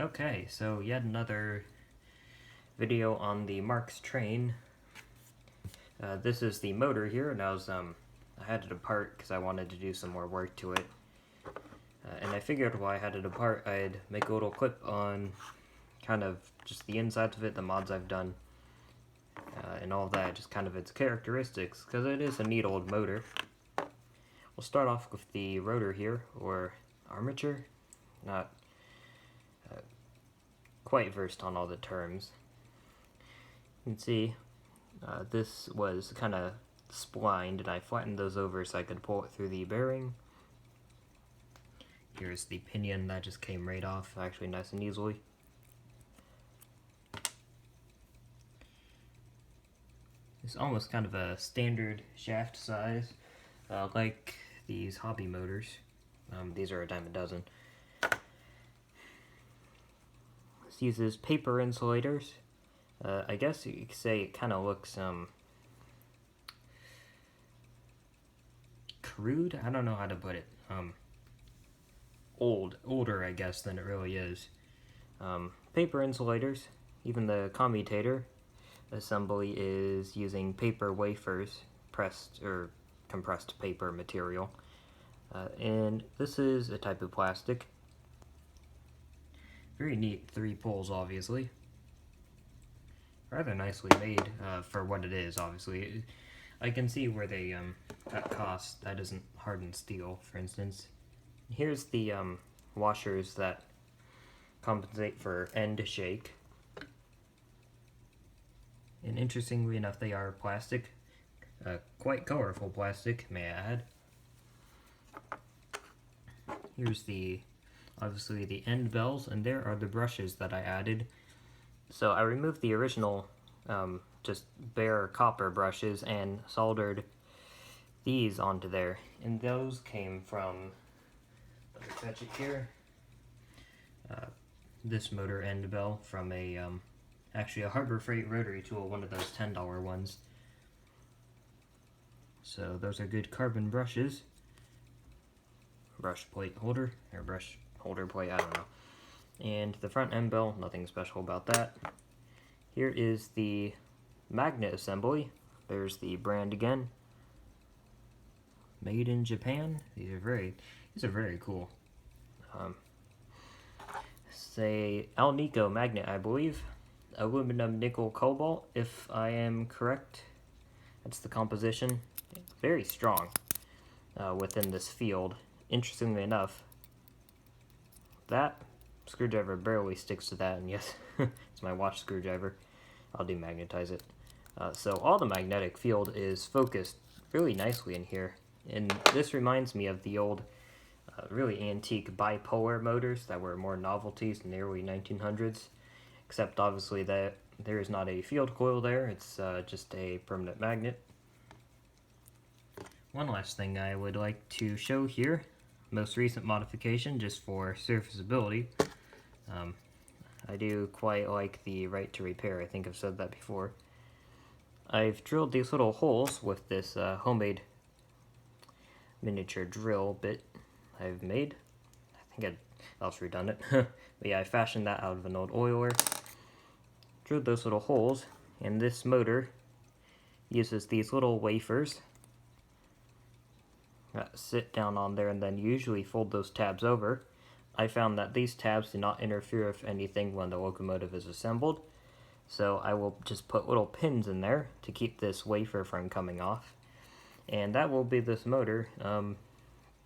Okay, so yet another video on the Marx train. This is the motor here, and I had it apart because I wanted to do some more work to it. And I figured while I had it apart, I'd make a little clip on kind of just the insides of it, the mods I've done, and all of that, just kind of its characteristics, because it is a neat old motor. We'll start off with the rotor here, or armature. Not quite versed on all the terms. You can see this was kind of splined, and I flattened those over so I could pull it through the bearing. Here's the pinion that just came right off, actually nice and easily. It's almost kind of a standard shaft size, like these hobby motors. These are a dime a dozen. This uses paper insulators. I guess you could say it kind of looks crude. I don't know how to put it. Older, I guess, than it really is. Paper insulators. Even the commutator assembly is using paper wafers, pressed or compressed paper material. And this is a type of plastic. Very neat 3 poles, obviously. Rather nicely made for what it is, obviously. I can see where they cut cost. That isn't hardened steel, for instance. Here's the washers that compensate for end shake. And interestingly enough, they are plastic. Quite colorful plastic, may I add. Here's obviously the end bells, and there are the brushes that I added. So I removed the original just bare copper brushes and soldered these onto there, and those came from, let me touch it here, this motor end bell from actually a Harbor Freight rotary tool, one of those $10 ones. So those are good carbon brushes. Brush plate holder, or brush holder plate, I don't know. And the front end bell, nothing special about that. Here is the magnet assembly. There's the brand again. Made in Japan. These are very cool. Say Alnico magnet, I believe. Aluminum, nickel, cobalt, if I am correct. That's the composition. Very strong within this field. Interestingly enough, that screwdriver barely sticks to that, and yes, it's my watch screwdriver. I'll demagnetize it. So all the magnetic field is focused really nicely in here, and this reminds me of the old really antique bipolar motors that were more novelties in the early 1900s, except obviously that there is not a field coil there, it's just a permanent magnet. One last thing I would like to show here, most recent modification just for serviceability. I do quite like the right to repair. I think I've said that before. I've drilled these little holes with this homemade miniature drill bit I've made. I think that was redundant. But yeah, I fashioned that out of an old oiler. Drilled those little holes, and this motor uses these little wafers that sit down on there, and then usually fold those tabs over. I found that these tabs do not interfere with anything when the locomotive is assembled, so I will just put little pins in there to keep this wafer from coming off, and that will be this motor.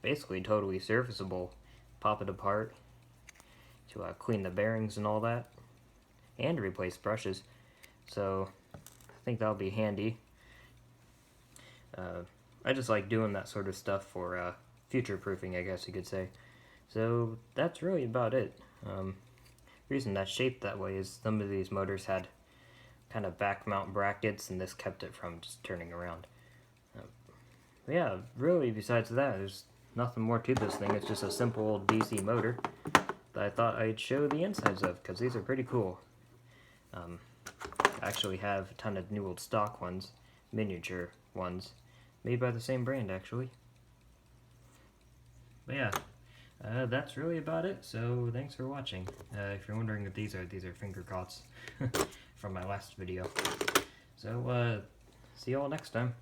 Basically totally serviceable. Pop it apart to clean the bearings and all that, and replace brushes, so I think that'll be handy. I just like doing that sort of stuff for future-proofing, I guess you could say. So that's really about it. Reason that's shaped that way is some of these motors had kind of back mount brackets, and this kept it from just turning around. Yeah, really besides that, there's nothing more to this thing. It's just a simple old DC motor that I thought I'd show the insides of, because these are pretty cool. I actually have a ton of new old stock ones, miniature ones, made by the same brand actually. But yeah, That's really about it, so thanks for watching. If you're wondering what these are finger cots from my last video. So, see y'all next time.